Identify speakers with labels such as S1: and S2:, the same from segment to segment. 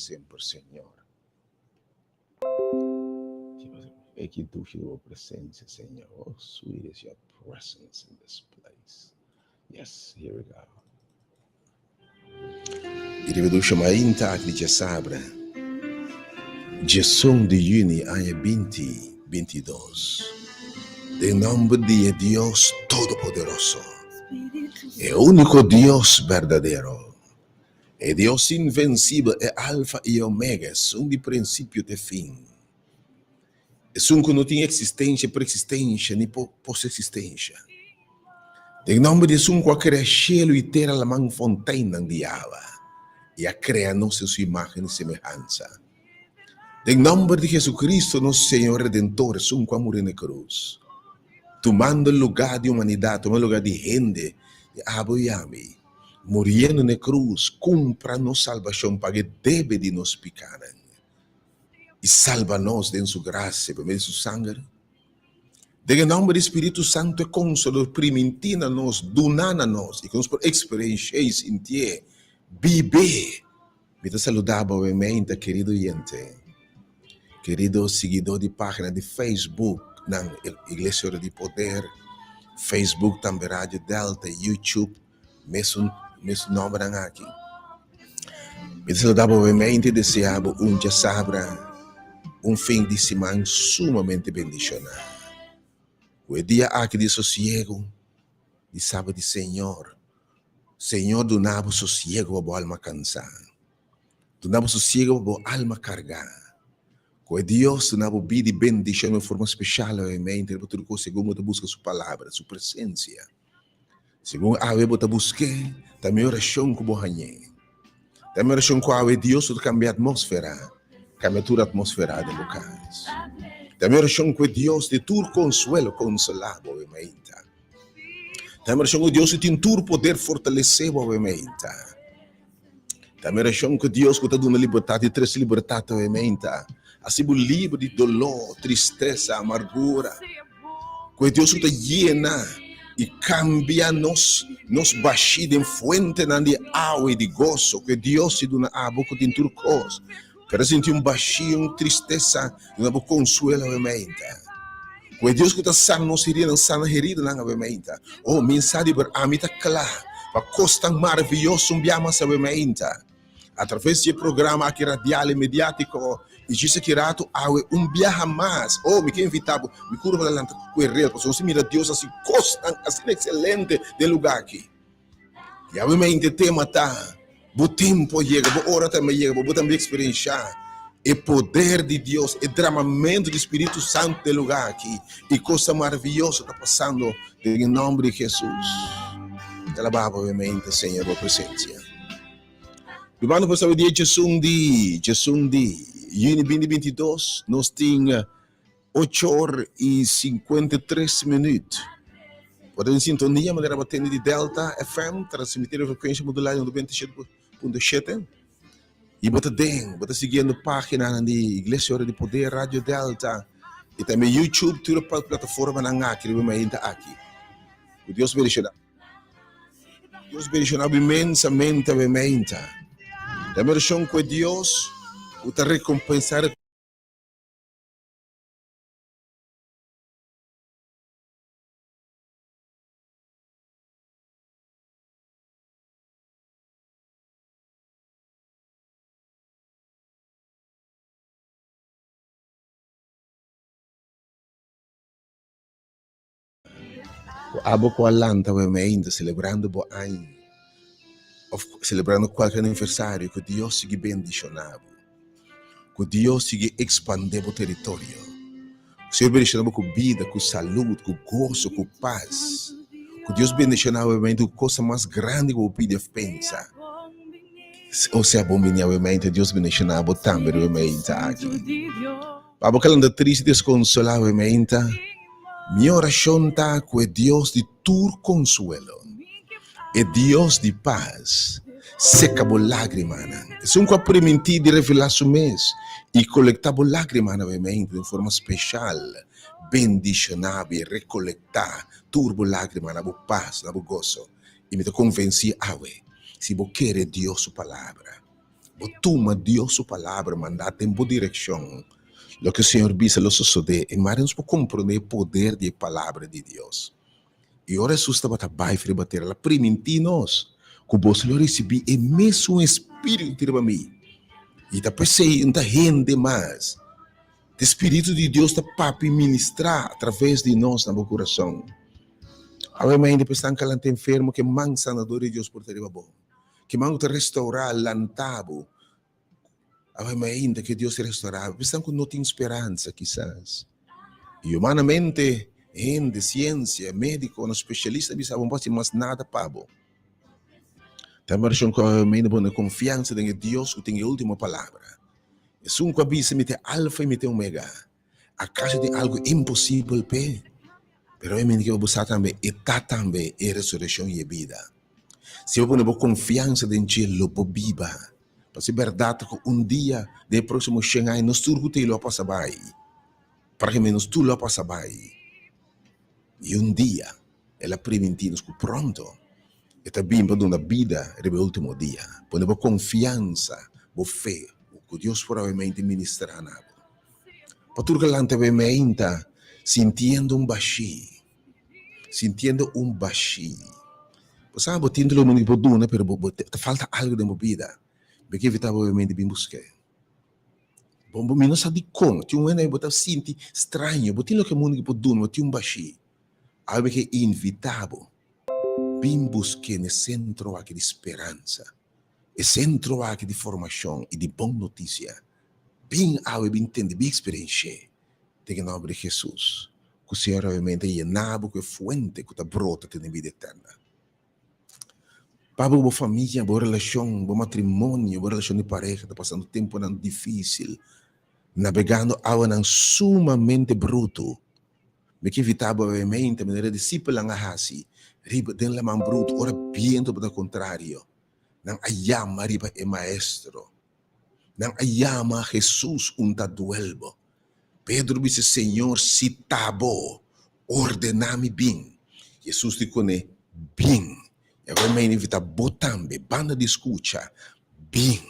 S1: sempre, Senhor. E que tu tua presença, Senhor. Oh, sweet is your presence in this place. Yes, here we go. E riveduce mainta che dice sabra. Gesù de Juni año 2022. De nombre de Dios Todopoderoso. El único Dios verdadero. El Dios invencible, el alfa y omega, es un de principio de fin. Es un que no tiene existencia, preexistencia, ni post-existencia. De nombre de un que crea cielo y tierra la man fontaine de agua. Y a crearnos en su imagen y semejanza. De nombre de Jesucristo, nuestro Señor Redentor, es un que murió en la cruz. Tomando el lugar de humanidad, tomando el lugar de gente, de Abu y Ami, muriendo en la cruz, cumpranos salvación para que debe de nos picar. Y sálvanos de su gracia, por medio de su sangre. De nombre del Espíritu Santo, consolador, primitina-nos, dunana-nos, y que nos por experienciar en ti, vive. Me te saludaba, obviamente, querido oyente, querido seguidor de página de Facebook, na Iglesia Hora de Poder, Facebook também Rádio Delta, YouTube, mesmo nome aqui. Me saludava obviamente e desejava já sabra, fim de semana sumamente bendicionado. O dia aqui de sossego, de sábado de Senhor donava sossego para a alma cansada, donava sossego para a alma carregada. Que Deus na vida e bendição de forma especial, obviamente, para tudo que segundo você busca sua palavra, sua presença. Segundo a você busca, também oração que você tem. Também oração que Deus vai cambiar a atmosfera, cambiar toda a atmosfera de locais. Também oração que Deus de tudo consuelo, consolado, obviamente. Também oração que Deus tem todo poder fortalecer, obviamente. Também oração que Deus está dando liberdade, traz liberdade, obviamente. Assim, livre de dolor, tristeza, amargura. Que Deus está llena e cambia nos baixos em fuente de água e de gozo. Que Deus se dá a boca de tudo coisa. Para sentir baixinho, tristeza, e consuelo, obviamente. Que Deus que está sanando nos heridas, sana herida, obviamente. Oh, mensagem para a mim está clara. Para costa maravilhoso, obviamente. Através do programa aqui radial e mediático, e disse que rato awe viaja mais. Oh, me quer invitar, me curva da lanta com o porque você mira Deus assim, costa, assim excelente de lugar aqui. E obviamente o tema tá, o tempo chega, a hora também chega, vou também experienciar o poder de Deus, o derramamento do Espírito Santo de lugar aqui. E coisa maravilhosa está passando em nome de Jesus. Alabava, obviamente, Senhor, a presença. Vamos para o dia de Juni 2022, nós temos 8 horas e 53 minutos. Podemos sintonia, maneira batendo de Delta FM, transmitir a frequência modulada no 97.7. E bota seguindo a página da Igreja Hora de Poder, Rádio Delta, e também YouTube, toda a plataforma na aqui, aqui. Que Deus bendiga. Deus bendiga imensamente, obviamente. Também oração com Deus, o te recompensar. Abo com a lanta, obviamente, celebrando o ano, celebrando qualquer aniversário, que Deus siga bendicionando, que Deus siga expandindo o território, que Senhor bendicionando com vida, com saúde, com gozo, com paz, que Deus bendicionando, obviamente, com coisa mais grande que o pide pensa. Ou seja, obviamente, Deus bendicionando também, obviamente, aqui. Abo que anda triste, desconsolado, obviamente, minha oração está com Deus de todo consuelo, e Deus de paz, seca a lágrima. É um que permitir de revelar o mês e coletar a lágrima, obviamente, de forma especial, bendicionável e recolectar turbo lágrima, na paz, na gozo. E me convenci, se você quer Deus sua palavra, Toma Dios su palavra, mandate em boa direção. Lo que o Senhor disse, lo sucede. E mais nos compreender o poder da palavra de Deus. E ora Jesus estava trabalhando para bater a primitinos. Que você lo recebi e mesmo um espírito para mim. E depois sei, não rende mais. O Espírito de Deus está para ministrar através de nós no coração. Obviamente, depois estão calando enfermo, que man sanador de Deus por ter bom. Que man te restaurar lantabo. Obviamente, que Deus te restaurar. Estão com não tem esperança, quizás. E humanamente, em ciência, médico, um especialista, não sabem mais nada para bom. Também com a confiança em Deus que tem a última palavra. E se um cabisa me tem alfa e me tem omega. Acaso de algo impossível, pero é que eu buscar também, e tá também, a ressurreição e a vida. Se eu ponho confiança em Deus, eu viva. Para ser verdade que um dia, de próximo Xangai, nós tudo que lo passa bem. Para que menos tudo lo passa bem. E um dia, ela preventi-nos que pronto, e também para uma vida, é o último dia. Põe confiança, boa fé, o que Deus provavelmente ministrará. Para tudo que lá também sentindo um baixi. Você sabe, tendo lo mundo poduna, pero falta algo de vida. Porque evitava obviamente bem buscar. Bom, não sabe como. Tinha um ano que senti estranho, porque lo que mundo poduna, tinha baixi. Algo que invitava bem buscar no centro aqui de esperança, no centro aqui de formação e de boa notícia. Bem algo bem entender, bem experiência. Tem nome de Jesus. Que o Senhor obviamente é nabo que é fuente que está brota na vida eterna. Para boa família, boa relação, bom matrimônio, boa relação de pareja, está passando tempo não difícil, navegando água não sumamente bruto. Me que evitava obviamente, maneira discípula nga hasi, riba den la man bruto, ora viento para o contrário. Não ayama riba é maestro. Não ayama Jesus taduelbo. Pedro disse, Senhor, se tabo, ordename bem. Jesus disse, bem. E agora me invita botambe, banda de escuta, bem.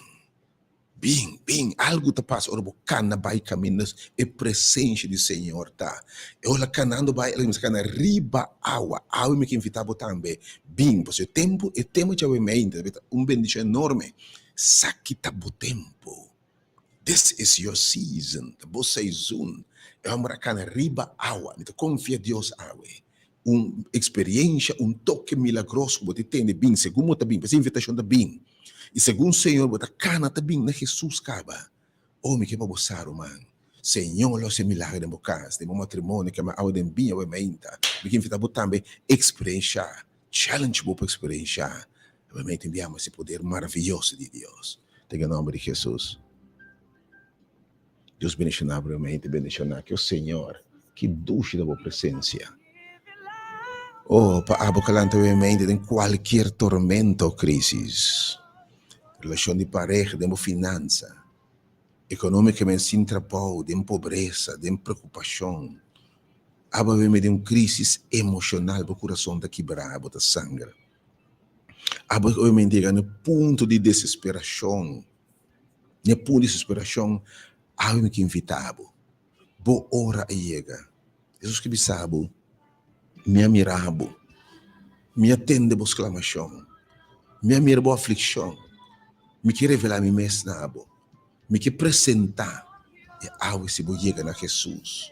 S1: Algo te passa, ora cana vai caminhos, e presença do Senhor, tá? E ora canando vai, ela me cana riba água me que invita botambe, bem, porque o tempo já me ainda, bendição enorme, saquita bo tempo. This is your season, the boa season. É uma cana riba água, me confia Deus água. Experiência, toque milagroso, você tem de bem, segundo está bem, mas invitação está bem. E segundo o Senhor, você cana está bem, na Jesus caba. Me que babosar, man. Senhor, lo se milagre de casa, de matrimônio, que é uma água de bem, me que invita você também experiência, challenge para experiência. Realmente enviamos esse poder maravilhoso de Deus. Tenha o nome de Jesus. Deus bendicionar realmente, bendicionar que o Senhor, que duche da boa presença. Para abocalante obviamente em qualquer tormento ou crise. Relação de pareja, de finança, economicamente sem trabalho, de pobreza, de preocupação. Obviamente de crise emocional, o coração está quebrado, está sangue. Obviamente no ponto de desesperação. No ponto de desesperação, me que invitava. Boa hora chega. Jesus que me sabe, me mirabo, me atende a exclamação, me mira boa aflição, me que revelar me mesmo, me que apresentar, e se vou chegar na Jesus,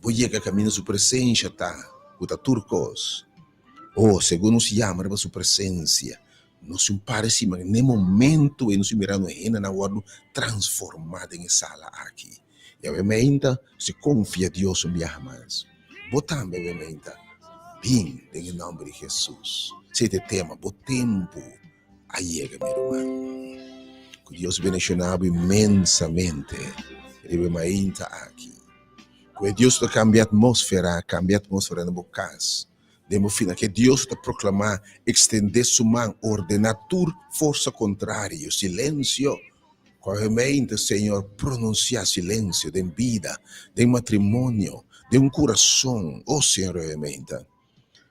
S1: vou chegar caminho sua presença, tá, o tá turcos, segundo se chama a sua presença, não se parece, mas no momento e não se mirando na hora transformada em sala aqui. E obviamente, se confia Deus me mais. Botando obviamente, bem, em nome de Jesus. Se te tema, o tempo, aí chega, meu irmão. Que Deus bendicionado imensamente. Ele vai estar aqui. Que Deus te cambia a atmosfera na boa casa. Demo fina que Deus te proclamar, estender sua mão, ordenar tudo, força contrária, silêncio. Corremente, Senhor, pronunciar silêncio de vida, de matrimônio, de coração. Senhor, realmente.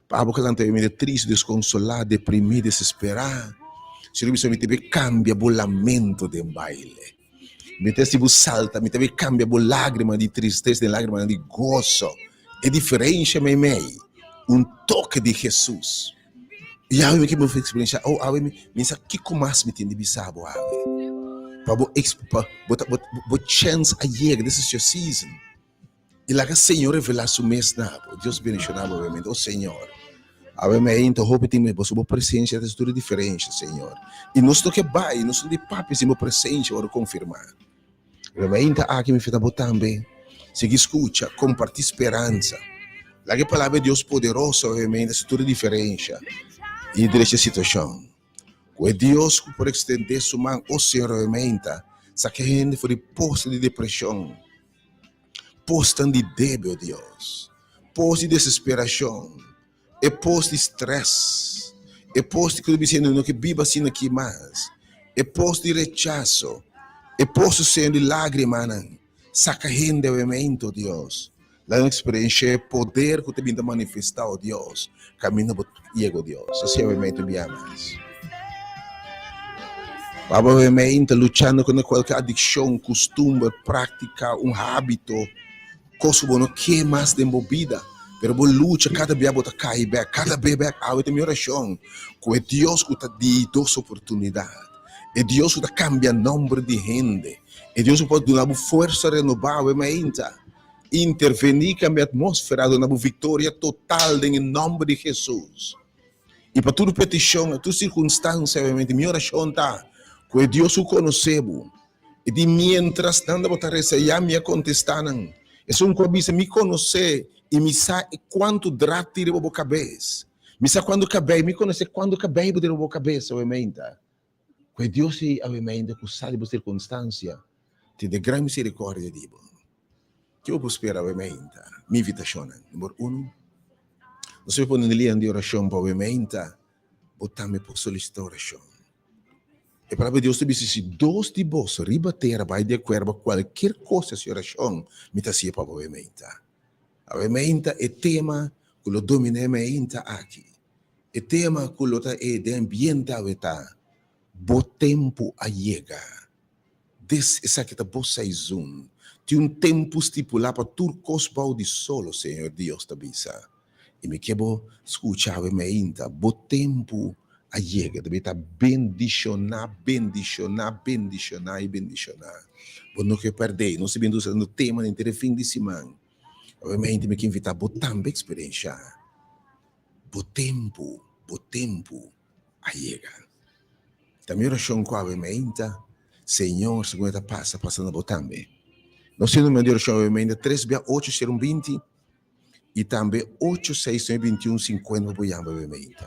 S1: Para que não tenha triste, desconsolado, deprimido, desesperado. Se mi teve cambia o lamento del baile. Mi teve salta, mi teve cambia o lágrima di tristezza, lágrima di gozo. È differenza mai mai. Un toque di Jesus. E ave que me fez experiência, oh ave me sa que comas me tem de bisabo ave. Pa bo chance a yega, this is your season. E lá que o Senhor revelar su mês na, Deus bendicionava obviamente, oh Senhor. Ave me então hope tem me boa presença de tudo diferente, Senhor. E nós tô que vai, nós de papi sim presença ora confirmar. Obviamente aqui me fita também. Se escuta, compartilha esperança. Lá que a palavra de Deus poderosa, obviamente, é tudo diferente. E dessa situação. Que Deus por estender sua mão, o Senhor, obviamente, sa que gente foi posto de depressão, posto de débito, Deus, posto de desesperação, e posto de estresse, e posto de que viva assim aqui mais, e posto de rechaço, e posto sendo de lágrimas, sa que gente, obviamente, Deus. La experiência poder que te vinda manifestar, oh Deus, caminho por Diego, Deus. Assim, obviamente, me amas. Obviamente, lutando com qualquer adicção, costume, prática, hábito, coisa boa, que mais de movida. Pero vou luta, cada dia bota cair back, cada bebê, a minha oração, que Deus que te dá duas oportunidades. E Deus que te cambia número de gente. E Deus que pode dar uma força renovada, obviamente. Intervenir com a atmosfera, dando uma vitória total em nome de Jesus. E para toda petição, toda circunstância, obviamente, minha oração está, que Deus o conheceu. E de mientras nada botar receia, me contestaram. É um coisa me conhecer e me sabe quanto drato tira a boca cabeça. Me sabe quando acabei, me conhecer quando acabei de a boca cabeça, obviamente. Que Deus, obviamente, que sabe a circunstância, te dê grande misericórdia de Deus. Que eu espero, obviamente, minha invitação, número 1, você pode ler de oração, obviamente, botar-me por solicitar oração. E para Deus te disse, se dois de vós ribater, vai de acordo a qualquer coisa, se oração, me está assim, obviamente. Obviamente, é tema que lo dominamos aqui. É tema que lo é de ambiente, bo tempo a chega. Essa que está bo saison. Tem um tempo estipulado para turcos de solo, Senhor Deus, te bisa. E me quero escutar, obviamente, bo tempo a chega, deve estar bendicionar. Bom, não quero perder, não se bem no tema de fim de semana. Obviamente, me quero invitar a também experiência. Bo tempo a chega. Também oração com obviamente, Senhor, segundo passa, passando a também. Nós temos uma oração, obviamente, 368-20 e também 86-21-50, obviamente.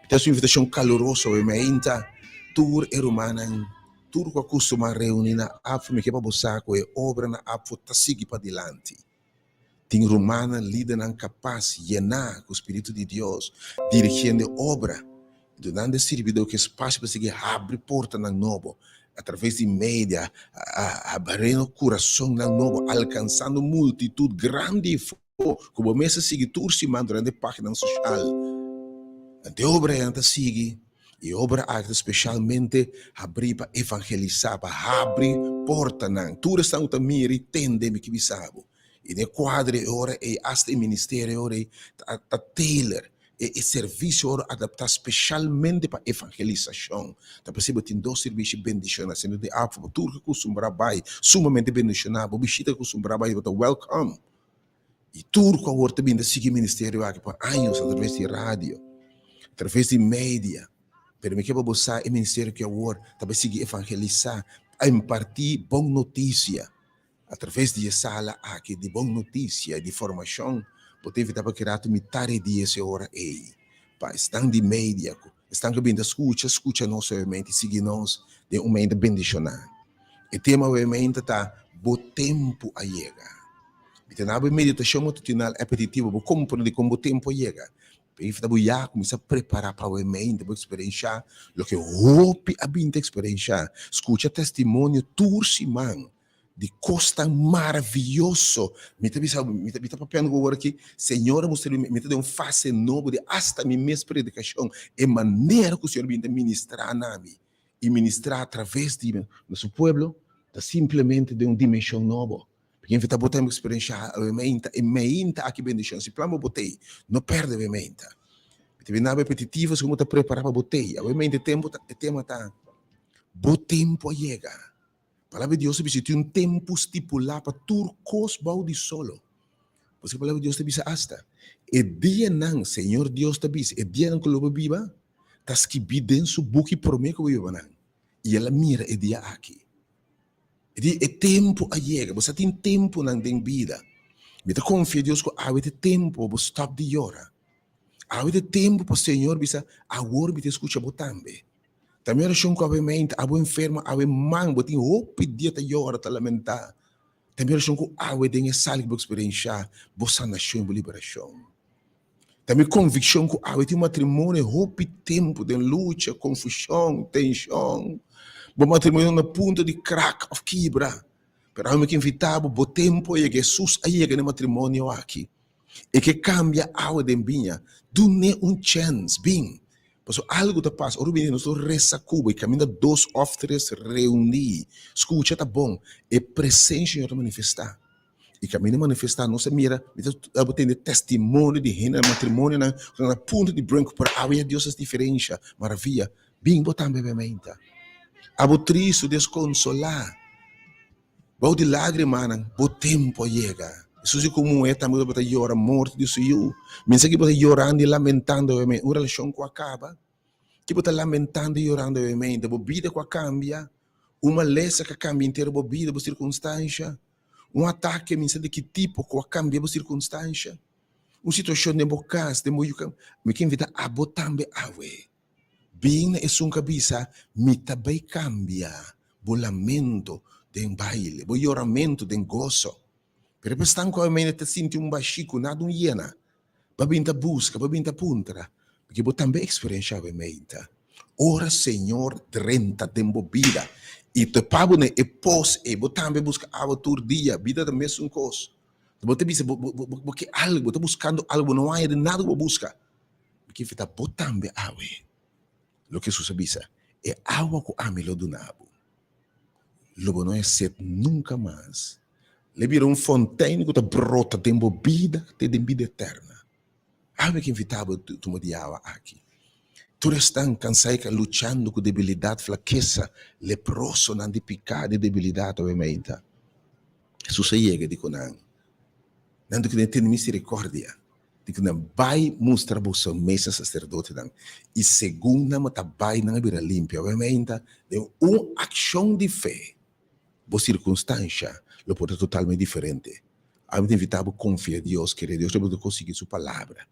S1: Então, uma invitação calorosa, obviamente, tur e romana, tur que costuma reunir na África, que é para você, que é obra na África, tá seguir para adiante. Tem romana, líder capaz, llenar com o Espírito de Deus, dirigindo obra, dando serviço que espaço para seguir, abre porta na novo, através de mídia, abrindo o coração na novo, alcançando multitud grande, como mesa seguir tur se manda durante a página social. De obra ainda sigue, e obra arte especialmente abrir para evangelizar, para abrir porta na. Tudo está no tamir e tende-me que bisabo. E de quadro ora e hasta ministério ora a tailor e serviço ora adaptar especialmente para evangelização. Tá percebe tem dois serviços bendicionados, sendo de África, tudo que costuma bai, sumamente bendicionado, bichita que costuma bai, but welcome. E tudo que agora também seguir ministério aqui por anos através de rádio, através de mídia. Pero me quero buscar o ministério que agora também seguir evangelizar, a impartir boa notícia. Através de sala aqui de boa notícia, de formação, pode evitar para criar metade de essa hora aí. Para estar de mídia, estão que bem escuta nós obviamente, seguir nós de uma mente bendicionar. E tema obviamente está bo tempo a chegar. Então a meditação matutinal é repetitiva, bo compreender como o tempo chega. E então já começa a preparar para o mente, para experienciar o que hope a bem experienciar. Escuta testemunho tursimão. de costa maravilhoso. Me está papel agora aqui, Senhor, me deu face novo de hasta minha mesma predicação, é maneira que o Senhor me ministrar a nami e ministrar através de nosso povo, tá simplesmente de uma dimensão nova. Porque está botando experiência, e meinta aqui bendição. Se plano botei, não perde a meinta. Teve nada repetitivo, como está preparado para botei. Obviamente, o tema está, bom tempo chega. A palavra de Deus diz que tem um tempo estipulado para turcos balde solo. Porque a palavra de Deus diz hasta. E dia não, Senhor Deus te diz, e dia não que eu viva, está escrito dentro do book e promete que eu viva não. E ela mira e dia aqui. E tempo chega, você tem tempo na vida. Me confia Deus que há tempo para stop de hora. Há tempo para o Senhor bisa agora me escuta também. Também eu chamo obviamente a enferma, a mãe, botin hope dia ta hora ta lamentar. Também eu chamo a tem essa experiência, boa nação e liberação. Também convicção que há tem matrimônio, hope tempo de luta, confusão, tensão. Bom matrimônio na ponta de crack of quebra. Pero há que invitava bom tempo e Jesus aí no matrimônio aqui. E que cambia a de binha, dune chance, bem. Porque algo te passa, ora bem, nós reza Cuba e caminha 2 ou 3 reunir, escuta tá bom, e presença em manifestar. E caminha manifestar, não se mira, eu tenho testemunho de renda, matrimônio, na ponta de branco, para a Deus é diferença, maravilha, bem, botar bebementa. Abo triste, desconsolar, bom de lágrima, bom tempo chega. Isso é como é também para chorar a morte de seu. Mensa que para chorando e lamentando, uma relação que acaba. Que para lamentando e chorando, a vida que cambia. Uma lesa que cambia inteira a vida, a circunstância. Um ataque, mensa de que tipo que cambia a circunstância. Uma situação de bocas, de moiuca. Me que invita a botar também a ver. Bem, é um cabeça, me também cambia. O lamento de baile, o choramento de gozo. Pero estão com a mente te sente baixo, nada hiena. Babinta busca, babinta puntra. Porque você também experienciava a mente. Ora, Senhor, 30 tempo vida. E te pago ne e pós e você também busca a tur dia, vida da mesma coisa. Você diz, porque algo, você buscando algo, não há de nada que busca. Porque você também a ver. Lo que Jesus diz é água que ame lo do nabo. Lobo não é sede nunca mais. Le vira fontaine que brota tempo vida, te tem vida eterna. Algo que invitava tu me diava aqui. Tu estão cansado lutando com debilidade, fraqueza, leproso, não de pecado e debilidade, obviamente. Jesus chega e diz, não que tem misericórdia. Diz, não vai mostrar você mesa sacerdote. E segunda, mas vai não vira limpa, obviamente. De uma ação de fé, boa circunstância, lo pode totalmente diferente. A mim invitava a confiar em Deus, querer Deus, para conseguir sua palavra.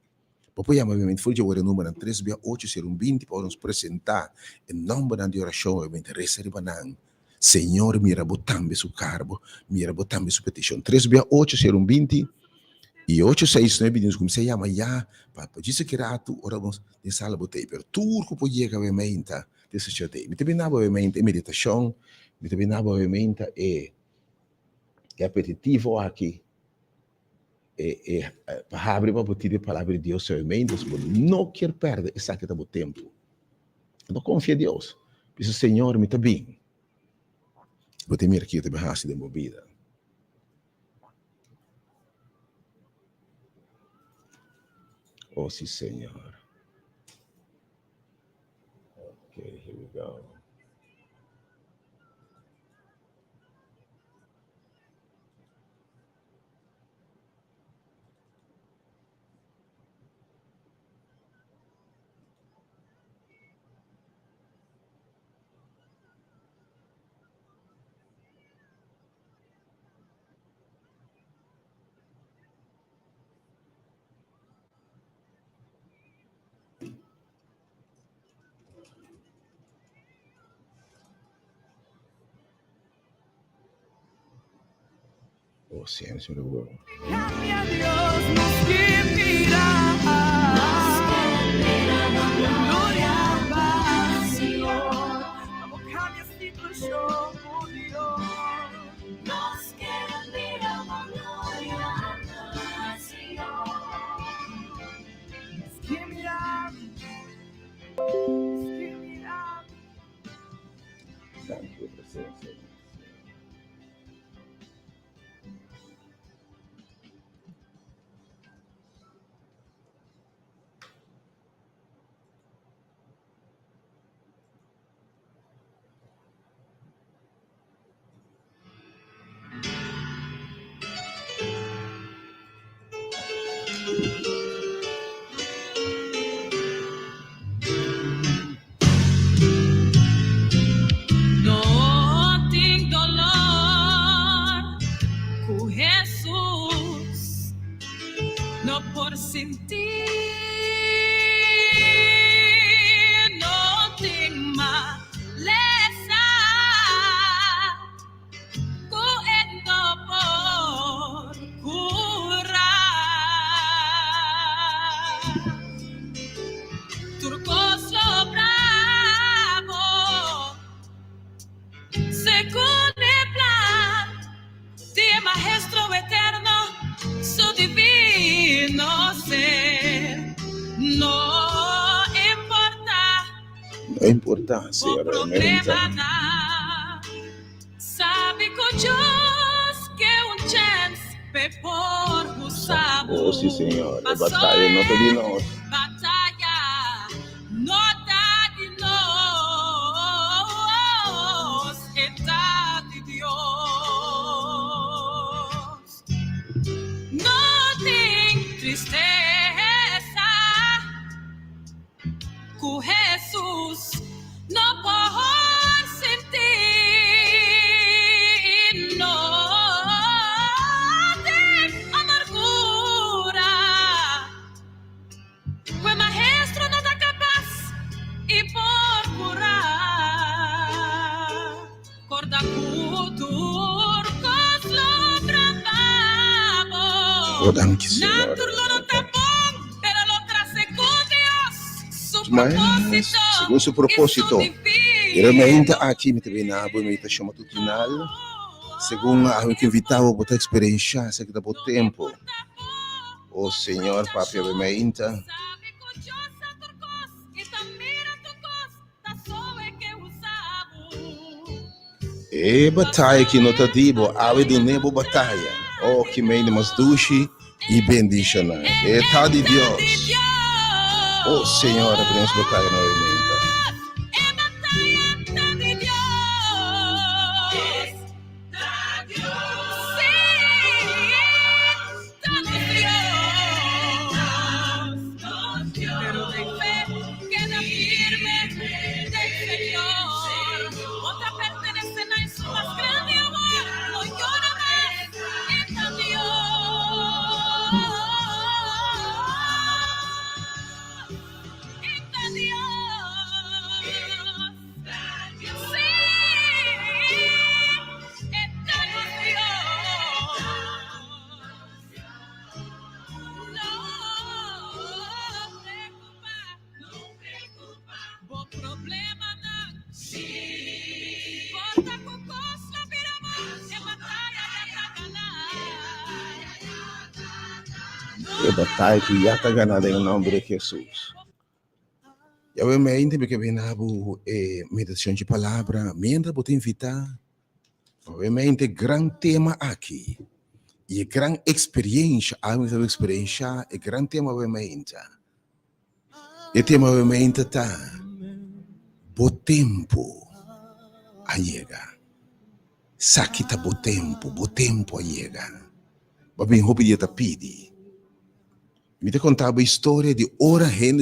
S1: Depois, obviamente, foi o número 368 para nos apresentar em nome de oração, obviamente, receba não. Senhor, mira botando seu cargo, mira botando sua petição. 368 e 869, como se chama já, para dizer que rato, oramos de sala botei, pero turco pode chegar, obviamente, desse jeito. Me também, obviamente, meditação, me também, obviamente, é apetitivo aqui. Para abrir para botar a palavra de Deus, não quer perder essa que está no tempo. Não confia em Deus. Diz o Senhor, me está bem. Vou ter aqui, eu também raço de movida. Oh, sim, Senhor. Ok, here we go. Oh, Senhor, Senhor.
S2: Cambia Dios, nos inspira. Gloria al Señor. Como cambia situación, oh Dios.
S1: a importância
S2: O
S1: realmente.
S2: problema na sabe com Deus que um chance por usar.
S1: Oh, sim, Senhor. A batalha não está de nós.
S2: Batalha nota de nós, está de Deus. Não tem tristeza com Jesus, não pode sentir, não tem amargura. O maestro não está capaz e por curar. Corda cultur cos lo tratamos.
S1: Oh, thank you, Senhor.
S2: Naturlo não tá bom, pero lo trace con Dios. Su
S1: Mas,
S2: propósito.
S1: segundo seu propósito, realmente aqui me também na boa me chama tutinal. Segundo a que invitava a botar experiência, se que dá bom tempo. O Senhor, papi, obviamente. E batalha que não está dibo, ave do nebo batalha. Oh, que meio mas duche e bendição. É tá de Deus. Oh, Senhor, abrimos batalha novamente. É batalha que já está ganhada em nome de Jesus. E obviamente, porque vem a meditação de palavra, mientras vou te invitar, obviamente, grande tema aqui. E grande experiência, a minha experiência, é grande tema, obviamente. E o tema, obviamente, está bom tempo a chegar. Saque tá bom tempo a chegar. Mas bem, roupa de tapide. Me te contava a história de ora